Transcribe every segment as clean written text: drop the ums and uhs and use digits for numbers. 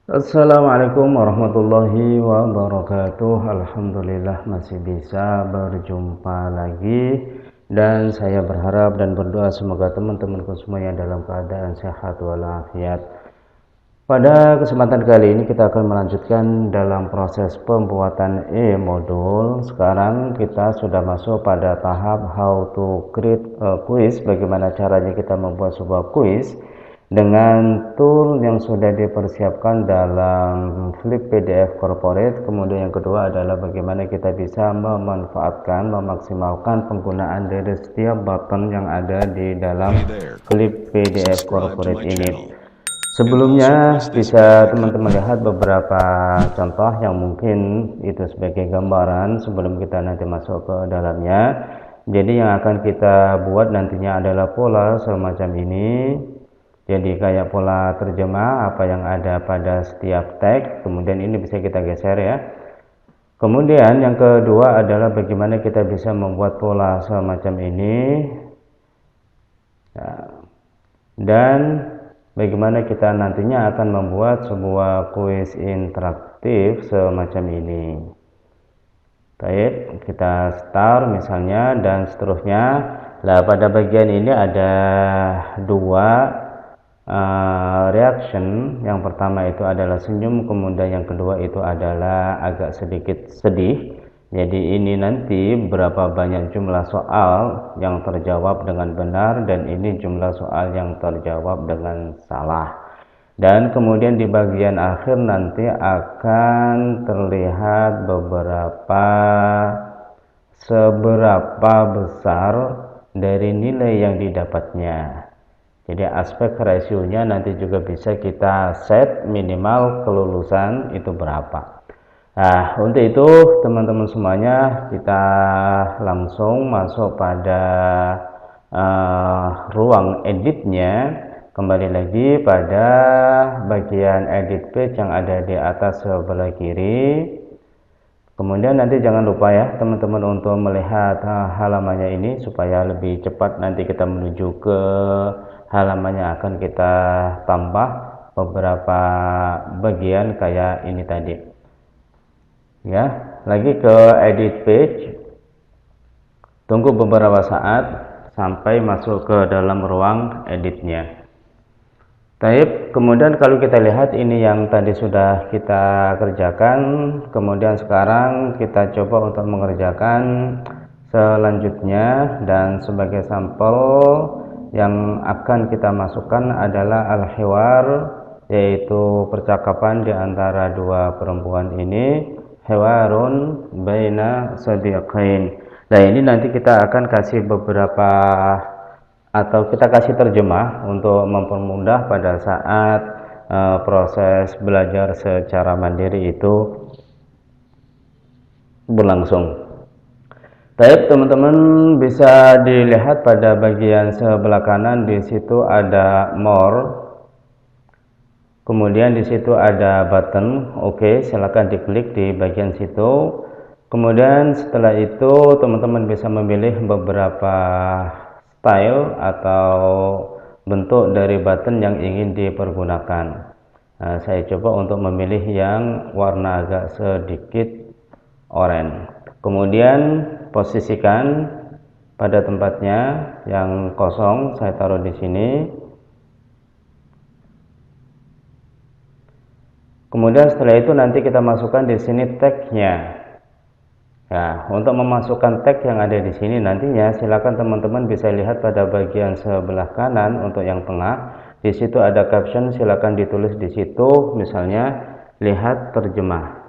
Assalamualaikum warahmatullahi wabarakatuh. Alhamdulillah masih bisa berjumpa lagi, dan saya berharap dan berdoa semoga teman-temanku semuanya dalam keadaan sehat walafiat. Pada kesempatan kali ini kita akan melanjutkan dalam proses pembuatan e-modul. Sekarang kita sudah masuk pada tahap how to create a quiz, bagaimana caranya kita membuat sebuah quiz dengan tool yang sudah dipersiapkan dalam Flip PDF Corporate. Kemudian yang kedua adalah bagaimana kita bisa memanfaatkan, memaksimalkan penggunaan dari setiap button yang ada di dalam Flip PDF Corporate ini. Sebelumnya bisa teman-teman lihat beberapa contoh yang mungkin itu sebagai gambaran sebelum kita nanti masuk ke dalamnya. Jadi yang akan kita buat nantinya adalah pola semacam ini. Jadi kayak pola terjemah apa yang ada pada setiap teks, kemudian ini bisa kita geser ya. Kemudian yang kedua adalah bagaimana kita bisa membuat pola semacam ini. Dan bagaimana kita nantinya akan membuat sebuah kuis interaktif semacam ini. Baik, kita start misalnya dan seterusnya. Nah, pada bagian ini ada dua reaction. Yang pertama itu adalah senyum, kemudian yang kedua itu adalah agak sedikit sedih. Jadi ini nanti berapa banyak jumlah soal yang terjawab dengan benar, dan ini jumlah soal yang terjawab dengan salah. Dan kemudian di bagian akhir nanti akan terlihat seberapa besar dari nilai yang didapatnya. Jadi aspek rasionya nanti juga bisa kita set, minimal kelulusan itu berapa. Nah, untuk itu teman-teman semuanya kita langsung masuk pada ruang editnya. Kembali lagi pada bagian edit page yang ada di atas sebelah kiri. Kemudian nanti jangan lupa ya teman-teman untuk melihat halamannya ini supaya lebih cepat nanti kita menuju ke halaman yang akan kita tambah beberapa bagian kayak ini tadi ya. Lagi ke edit page, tunggu beberapa saat sampai masuk ke dalam ruang editnya. Baik, kemudian kalau kita lihat ini yang tadi sudah kita kerjakan, kemudian sekarang kita coba untuk mengerjakan selanjutnya, dan sebagai sampel yang akan kita masukkan adalah al-hiwar, yaitu percakapan di antara dua perempuan ini, hiwarun baina sadiqain. Nah, ini nanti kita akan kasih beberapa atau kita kasih terjemah untuk mempermudah pada saat proses belajar secara mandiri itu berlangsung. Baik, teman-teman bisa dilihat pada bagian sebelah kanan di situ ada more. Kemudian di situ ada button, oke, silakan diklik di bagian situ. Kemudian setelah itu teman-teman bisa memilih beberapa style atau bentuk dari button yang ingin dipergunakan. Nah, saya coba untuk memilih yang warna agak sedikit oranye. Kemudian posisikan pada tempatnya yang kosong, saya taruh di sini. Kemudian setelah itu nanti kita masukkan di sini tag-nya. Nah, untuk memasukkan tag yang ada di sini nantinya silakan teman-teman bisa lihat pada bagian sebelah kanan untuk yang tengah. Di situ ada caption, silakan ditulis di situ, misalnya lihat terjemah.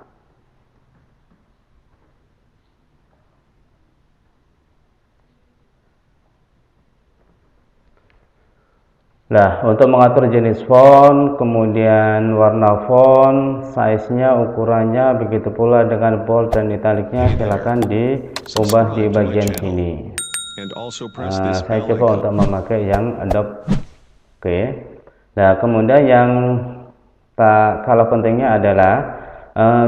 Nah, untuk mengatur jenis font, kemudian warna font, size-nya, ukurannya, begitu pula dengan bold dan italiknya, silakan diubah di bagian sini. Saya coba untuk memakai yang Adobe. Oke. Nah, kemudian yang tak kalah pentingnya adalah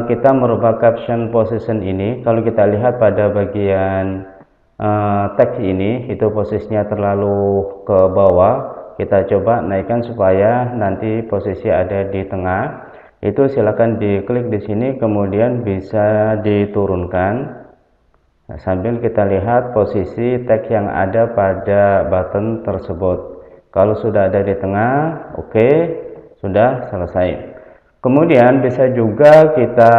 kita merubah caption position ini. Kalau kita lihat pada bagian teks ini, itu posisinya terlalu ke bawah. Kita coba naikkan supaya nanti posisi ada di tengah. itu silakan diklik di sini, kemudian bisa diturunkan. Nah, sambil kita lihat posisi tag yang ada pada button tersebut. Kalau sudah ada di tengah, oke, sudah selesai. Kemudian bisa juga kita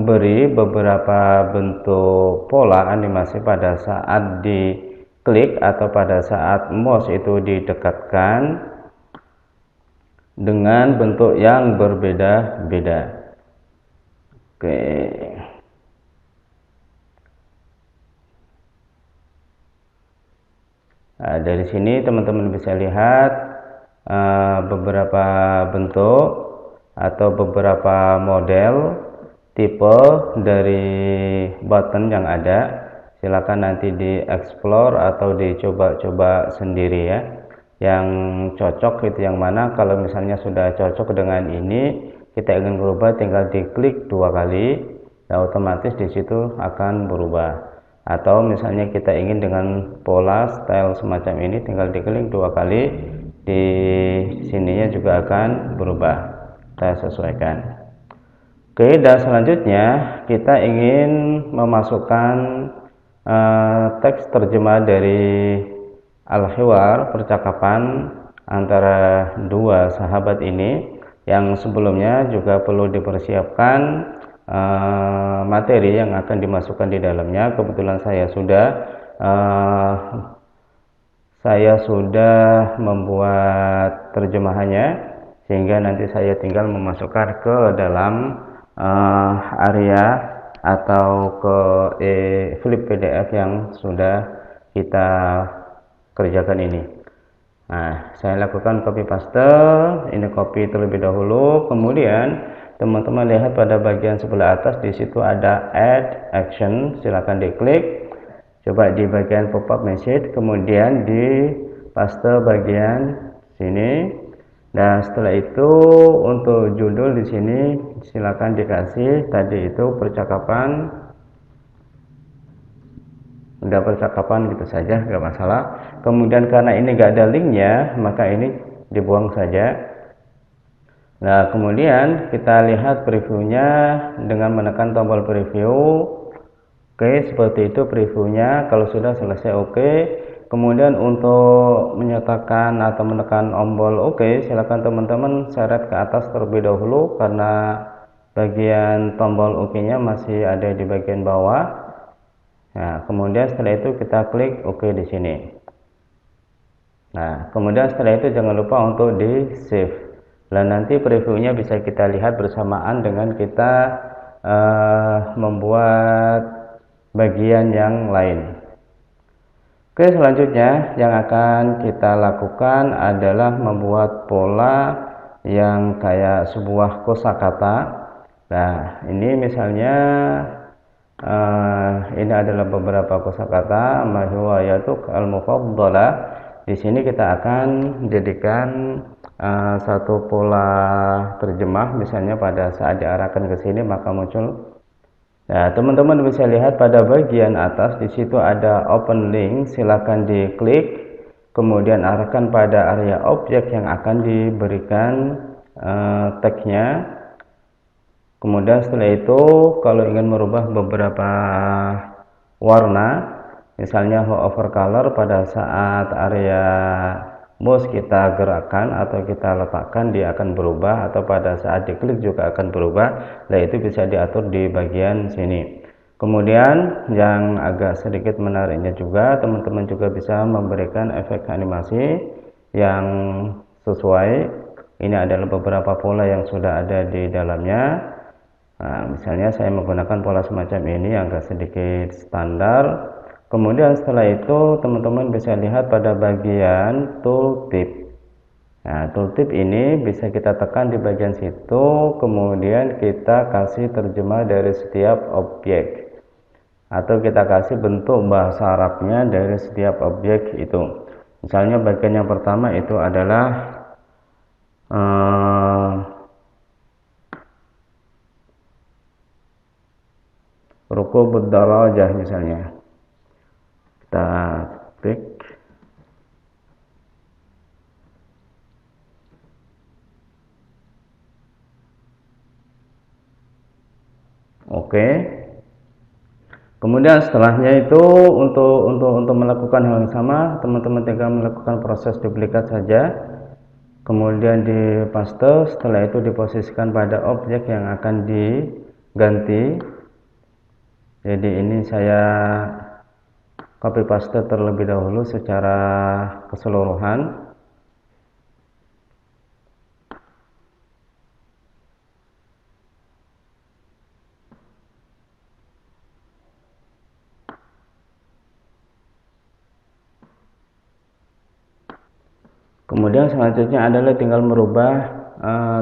beri beberapa bentuk pola animasi pada saat diklik atau pada saat mouse itu didekatkan dengan bentuk yang berbeda-beda. Oke. Nah, dari sini teman-teman bisa lihat beberapa bentuk atau beberapa model tipe dari button yang ada. Silakan nanti dieksplor atau dicoba-coba sendiri ya, yang cocok itu yang mana. Kalau misalnya sudah cocok dengan ini, kita ingin berubah, tinggal diklik 2 kali, dan otomatis di situ akan berubah. Atau misalnya kita ingin dengan pola style semacam ini, tinggal diklik 2 kali, di sininya juga akan berubah. Saya sesuaikan. Oke, dan selanjutnya kita ingin memasukkan teks terjemah dari al-hiwar, percakapan antara dua sahabat ini, yang sebelumnya juga perlu dipersiapkan materi yang akan dimasukkan di dalamnya. Kebetulan saya sudah membuat terjemahannya, sehingga nanti saya tinggal memasukkan ke dalam area atau ke flip PDF yang sudah kita kerjakan ini. Nah, saya lakukan copy paste, ini copy terlebih dahulu, kemudian teman-teman lihat pada bagian sebelah atas, di situ ada add action, silakan diklik. Coba di bagian pop-up message, kemudian di paste bagian sini. Dan setelah itu untuk judul di sini silakan dikasih tadi itu percakapan. Udah percakapan gitu saja, nggak masalah. Kemudian karena ini nggak ada linknya, maka ini dibuang saja. Nah, kemudian kita lihat previewnya dengan menekan tombol preview. Oke, seperti itu previewnya. Kalau sudah selesai, oke. Kemudian untuk menyatakan atau menekan tombol oke, silakan teman-teman seret ke atas terlebih dahulu, karena bagian tombol oke-nya masih ada di bagian bawah. Nah, kemudian setelah itu kita klik oke di sini. Nah, kemudian setelah itu jangan lupa untuk di save. Dan nanti previewnya bisa kita lihat bersamaan dengan kita membuat bagian yang lain. Oke, selanjutnya yang akan kita lakukan adalah membuat pola yang kayak sebuah kosakata. Nah, ini misalnya ini adalah beberapa kosakata, ma huwa yatuk al-mufaddalah. Di sini kita akan jadikan satu pola terjemah, misalnya pada saat diarahkan ke sini maka muncul. Nah, teman-teman bisa lihat pada bagian atas, di situ ada open link, silakan diklik, kemudian arahkan pada area objek yang akan diberikan tagnya. Kemudian setelah itu, kalau ingin merubah beberapa warna, misalnya hover color, pada saat area mouse kita gerakkan atau kita letakkan, dia akan berubah, atau pada saat diklik juga akan berubah. Nah, itu bisa diatur di bagian sini. Kemudian yang agak sedikit menariknya juga, teman-teman juga bisa memberikan efek animasi yang sesuai. Ini adalah beberapa pola yang sudah ada di dalamnya. Nah, misalnya saya menggunakan pola semacam ini yang agak sedikit standar. Kemudian setelah itu teman-teman bisa lihat pada bagian tooltip. Nah, tooltip ini bisa kita tekan di bagian situ, kemudian kita kasih terjemah dari setiap objek, atau kita kasih bentuk bahasa Arabnya dari setiap objek itu. Misalnya bagian yang pertama itu adalah rukubud darajah misalnya. Kita klik. Oke. Kemudian setelahnya itu untuk melakukan hal yang sama, teman-teman tinggal melakukan proses duplikat saja. Kemudian di paste, setelah itu diposisikan pada objek yang akan diganti. Jadi ini saya copy paste terlebih dahulu secara keseluruhan. Kemudian selanjutnya adalah tinggal merubah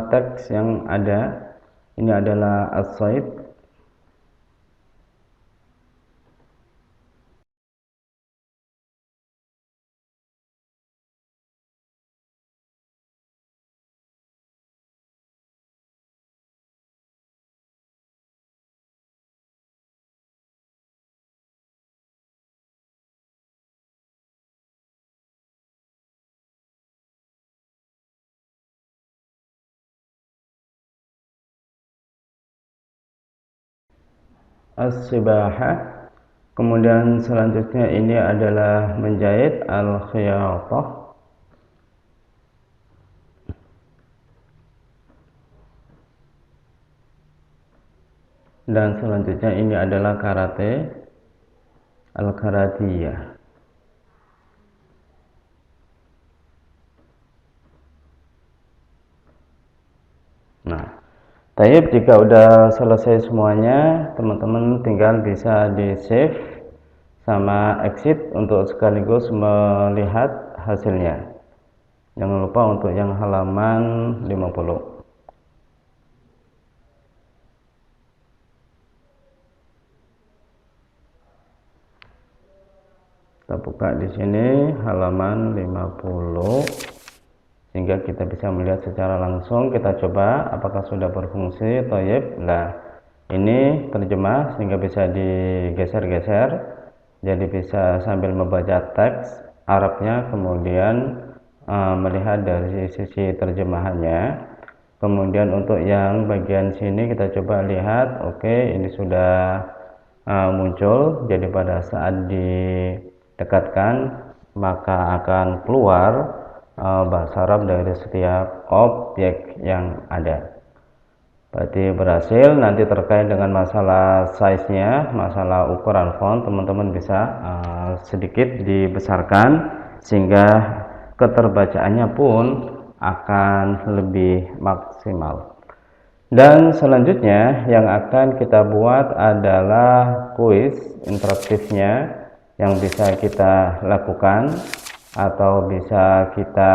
teks yang ada. Ini adalah aside. As-sibahah. Kemudian selanjutnya ini adalah menjahit al-khiyatah. Dan selanjutnya ini adalah karate, al-karatiyah. Nah, tayyib, jika udah selesai semuanya, teman-teman tinggal bisa di save sama exit untuk sekaligus melihat hasilnya. Jangan lupa untuk yang halaman 50. Kita buka di sini halaman 50 sehingga kita bisa melihat secara langsung. Kita coba apakah sudah berfungsi. Thayyib. Nah, ini terjemah sehingga bisa digeser-geser. Jadi bisa sambil membaca teks Arabnya, kemudian melihat dari sisi terjemahannya. Kemudian untuk yang bagian sini kita coba lihat. Oke, ini sudah muncul. Jadi pada saat didekatkan maka akan keluar bahasa Arab dari setiap objek yang ada. Berarti berhasil. Nanti terkait dengan masalah size-nya, masalah ukuran font, teman-teman bisa sedikit dibesarkan sehingga keterbacaannya pun akan lebih maksimal. Dan selanjutnya yang akan kita buat adalah kuis interaktifnya yang bisa kita lakukan atau bisa kita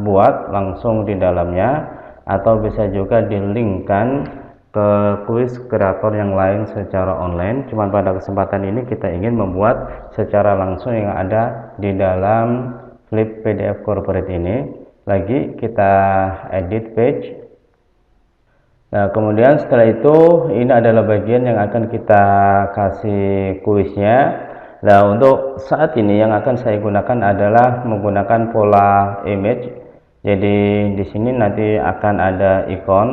buat langsung di dalamnya, atau bisa juga dilinkkan ke kuis kreator yang lain secara online. Cuman pada kesempatan ini kita ingin membuat secara langsung yang ada di dalam Flip PDF Corporate ini. Lagi kita edit page. Nah, kemudian setelah itu ini adalah bagian yang akan kita kasih kuisnya. Nah, untuk saat ini yang akan saya gunakan adalah menggunakan pola image. Jadi di sini nanti akan ada ikon.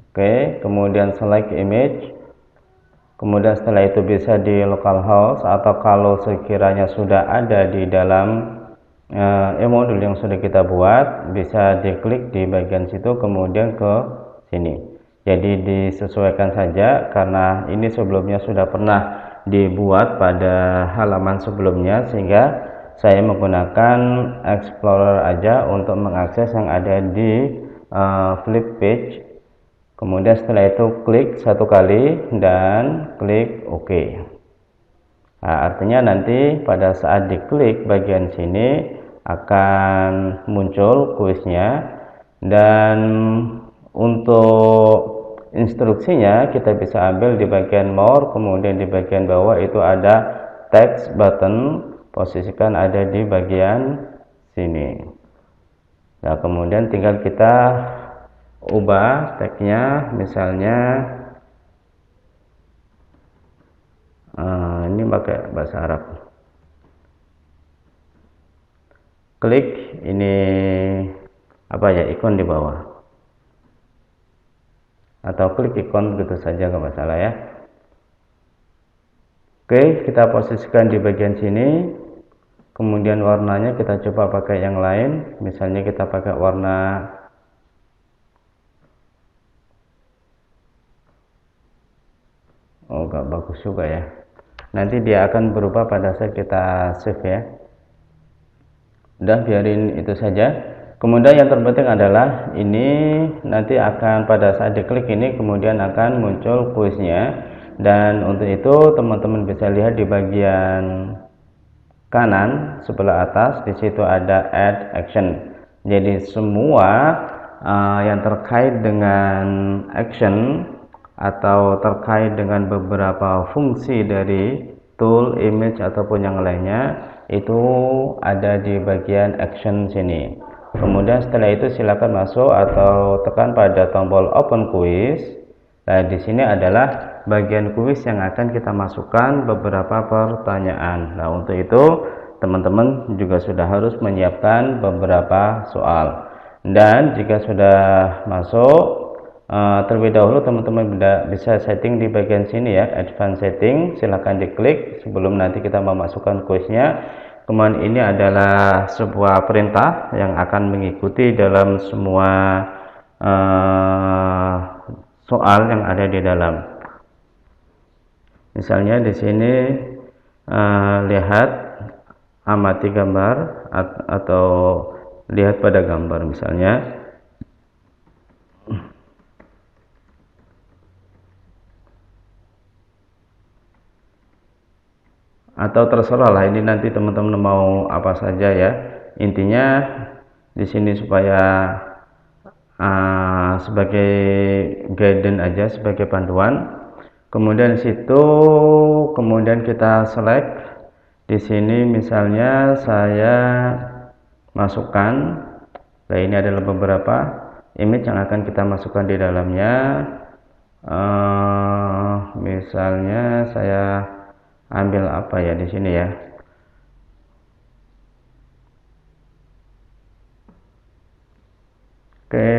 Oke, kemudian select image. Kemudian setelah itu bisa di localhost, atau kalau sekiranya sudah ada di dalam modul yang sudah kita buat, bisa diklik di bagian situ kemudian ke sini. Jadi disesuaikan saja karena ini sebelumnya sudah pernah dibuat pada halaman sebelumnya, sehingga saya menggunakan Explorer aja untuk mengakses yang ada di Flip page. Kemudian setelah itu klik satu kali dan klik OK. Nah, artinya nanti pada saat diklik bagian sini akan muncul kuisnya, dan untuk instruksinya kita bisa ambil di bagian more, kemudian di bagian bawah itu ada text button, posisikan ada di bagian sini. Nah, kemudian tinggal kita ubah teksnya, misalnya ini pakai bahasa Arab. Klik ini apa ya, ikon di bawah. atau klik ikon gitu saja, nggak masalah ya. Oke, kita posisikan di bagian sini. Kemudian warnanya kita coba pakai yang lain, misalnya kita pakai warna nggak bagus juga ya, nanti dia akan berubah pada saat kita save ya. Udah, biarin itu saja. Kemudian yang terpenting adalah ini nanti akan pada saat diklik ini kemudian akan muncul kuisnya, dan untuk itu teman-teman bisa lihat di bagian kanan sebelah atas, di situ ada add action. Jadi semua yang terkait dengan action atau terkait dengan beberapa fungsi dari tool, image ataupun yang lainnya itu ada di bagian action sini. Kemudian setelah itu silakan masuk atau tekan pada tombol open quiz. Nah, di sini adalah bagian kuis yang akan kita masukkan beberapa pertanyaan. Nah, untuk itu teman-teman juga sudah harus menyiapkan beberapa soal. Dan jika sudah masuk, terlebih dahulu teman-teman bisa setting di bagian sini ya, advanced setting. Silahkan diklik sebelum nanti kita memasukkan kuisnya. Kemudian ini adalah sebuah perintah yang akan mengikuti dalam semua soal yang ada di dalam. Misalnya di sini lihat, amati gambar atau lihat pada gambar misalnya. Atau terserah lah, ini nanti teman-teman mau apa saja ya. Intinya di sini supaya sebagai guidance aja, sebagai panduan. Kemudian situ kemudian kita select di sini, misalnya saya masukkan. Nah, ini adalah beberapa image yang akan kita masukkan di dalamnya. Misalnya saya ambil apa ya di sini ya. Oke,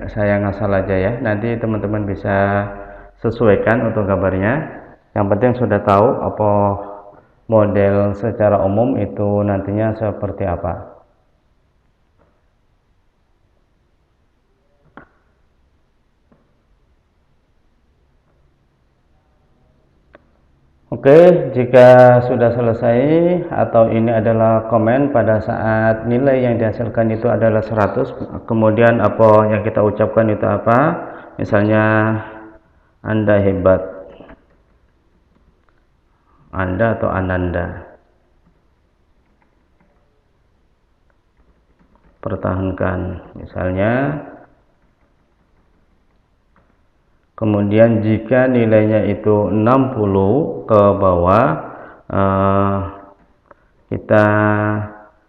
saya ngasal aja ya. Nanti teman-teman bisa sesuaikan untuk gambarnya. Yang penting sudah tahu apa model secara umum itu nantinya seperti apa. Oke, jika sudah selesai atau ini adalah komen pada saat nilai yang dihasilkan itu adalah 100, kemudian apa yang kita ucapkan itu apa? Misalnya Anda hebat, Anda atau Ananda. Pertahankan misalnya. Kemudian jika nilainya itu 60 ke bawah, kita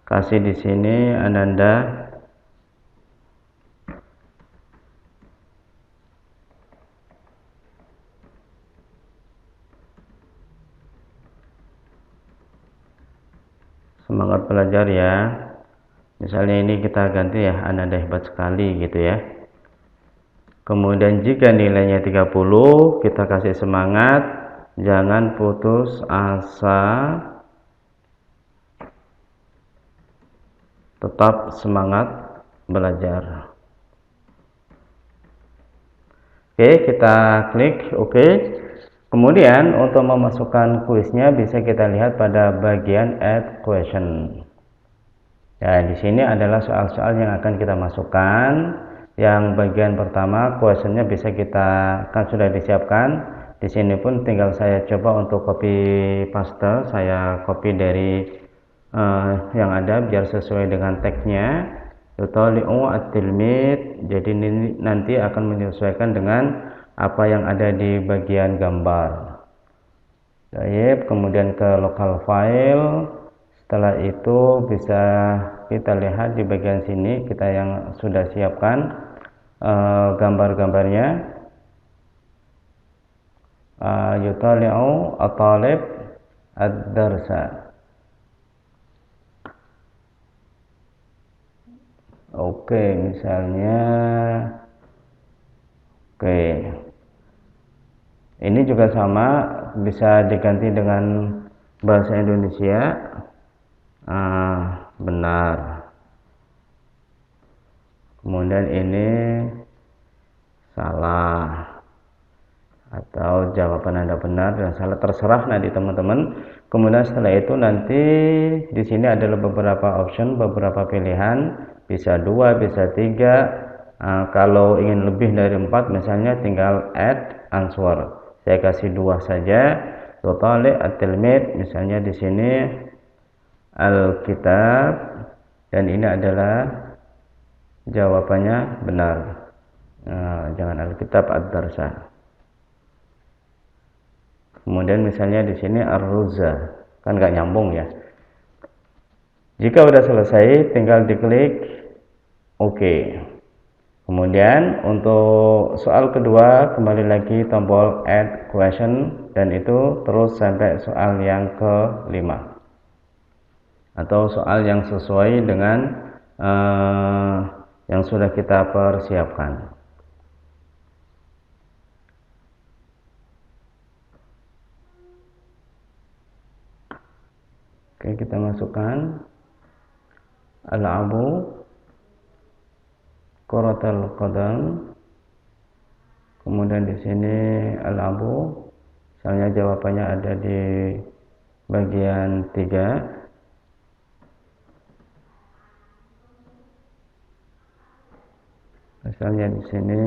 kasih di sini Ananda semangat belajar ya. Misalnya ini kita ganti ya, Ananda hebat sekali gitu ya. Kemudian jika nilainya 30, kita kasih semangat, jangan putus asa, tetap semangat belajar. Oke, kita klik OK. Kemudian untuk memasukkan kuisnya bisa kita lihat pada bagian add question. Ya, di sini adalah soal-soal yang akan kita masukkan. Yang bagian pertama questionnya bisa kita kan sudah disiapkan. Di sini pun tinggal saya coba untuk copy paste, saya copy dari yang ada biar sesuai dengan tagnya. Yutali'u at-tilmid, jadi ini nanti akan menyesuaikan dengan apa yang ada di bagian gambar. Baik, kemudian ke local file. Setelah itu bisa kita lihat di bagian sini kita yang sudah siapkan gambar-gambarnya. Yutali'u at-talib ad-darsa. Oke, misalnya Oke, ini juga sama, bisa diganti dengan bahasa Indonesia. Benar. Kemudian ini salah, atau jawaban Anda benar dan salah, terserah nanti teman-teman. Kemudian setelah itu nanti di sini adalah beberapa option, beberapa pilihan, bisa 2, bisa 3. Kalau ingin lebih dari 4 misalnya tinggal add answer. Saya kasih 2 saja. Total at-tilmid, misalnya di sini Alkitab, dan ini adalah jawabannya benar. Jangan Alkitab, ad-darsa. Kemudian misalnya di sini ar-ruza, kan nggak nyambung ya. Jika udah selesai, tinggal diklik OK. Kemudian untuk soal kedua, kembali lagi tombol add question, dan itu terus sampai soal yang ke-5, atau soal yang sesuai dengan yang sudah kita persiapkan. Oke, kita masukkan al-abu kuratul qadam. Kemudian di sini al-abu, misalnya jawabannya ada di bagian 3. Misalnya di sini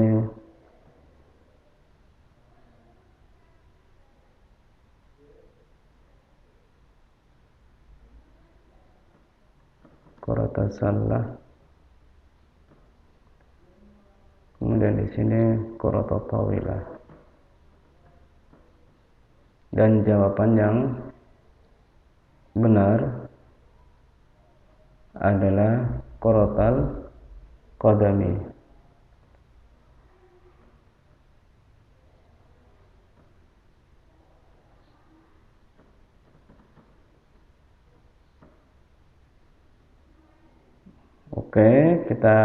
kuratul salah. Kemudian di sini kuratul tawilah. Dan jawaban yang benar adalah kuratul qadami. Oke, kita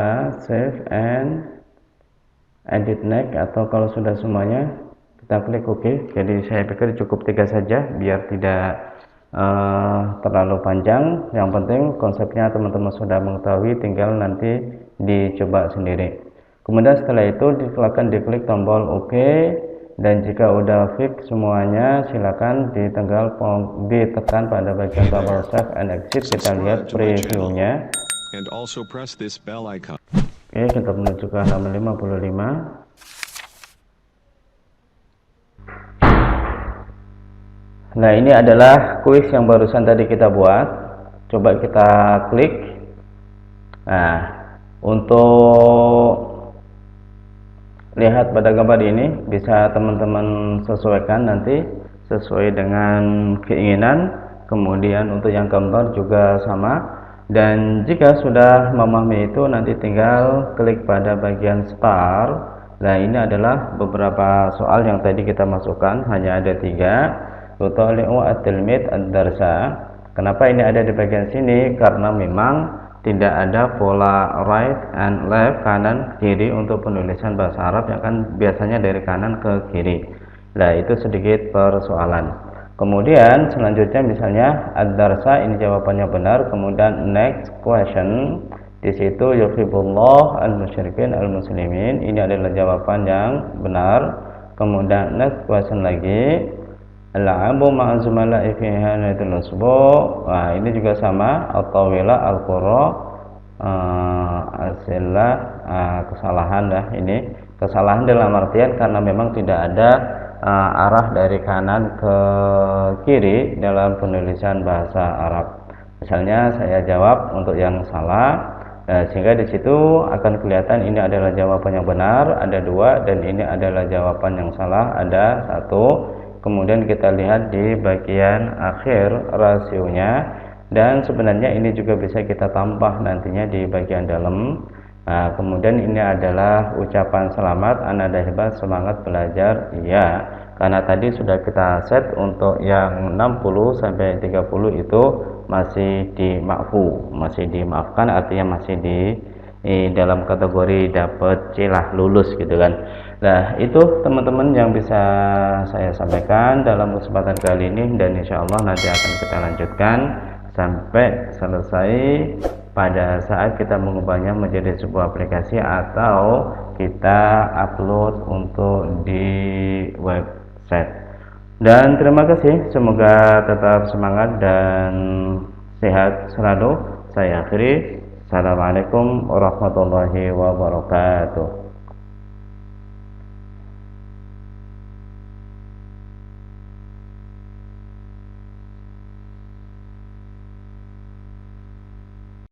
save and edit next, atau kalau sudah semuanya kita klik OK. Jadi saya pikir cukup 3 saja biar tidak terlalu panjang. Yang penting konsepnya teman-teman sudah mengetahui, tinggal nanti dicoba sendiri. Kemudian setelah itu silakan diklik tombol OK, dan jika udah fix semuanya silakan ditekan pada bagian tombol save and exit. Kita lihat previewnya. And also press this bell icon. Oke, kita menuju ke halaman 55. Nah, ini adalah kuis yang barusan tadi kita buat. Coba kita klik. Nah, untuk lihat pada gambar ini bisa teman-teman sesuaikan nanti sesuai dengan keinginan. Kemudian untuk yang gambar juga sama. Dan jika sudah memahami itu, nanti tinggal klik pada bagian start. Nah, ini adalah beberapa soal yang tadi kita masukkan, hanya ada 3. Tutali'u at-tilmid ad-darsa. Kenapa ini ada di bagian sini? Karena memang tidak ada pola right and left, kanan kiri untuk penulisan bahasa Arab yang kan biasanya dari kanan ke kiri. Nah, itu sedikit persoalan. Kemudian selanjutnya misalnya ad-darsa, ini jawabannya benar. Kemudian next question, di situ yuhibbullah al-musyrikin al-muslimin, ini adalah jawaban yang benar. Kemudian next question lagi, al-abu ma'azumala'i fi hanatul usbu'. Nah, ini juga sama, at-tawilah al-qura as-sillah. Kesalahan dah ini. Kesalahan dalam artian karena memang tidak ada arah dari kanan ke kiri dalam penulisan bahasa Arab. Misalnya saya jawab untuk yang salah, sehingga di situ akan kelihatan ini adalah jawaban yang benar, ada 2, dan ini adalah jawaban yang salah, ada 1. Kemudian kita lihat di bagian akhir rasionya, dan sebenarnya ini juga bisa kita tambah nantinya di bagian dalam. Nah, kemudian ini adalah ucapan selamat, Anda hebat, semangat belajar. Iya, karena tadi sudah kita set untuk yang 60 sampai 30 itu masih masih dimaafkan, artinya masih di dalam kategori dapat C lah, lulus gitu kan. Nah, itu teman-teman yang bisa saya sampaikan dalam kesempatan kali ini, dan insya Allah nanti akan kita lanjutkan sampai selesai pada saat kita mengubahnya menjadi sebuah aplikasi atau kita upload untuk di website. Dan terima kasih, semoga tetap semangat dan sehat selalu. Saya akhiri. Assalamualaikum warahmatullahi wabarakatuh.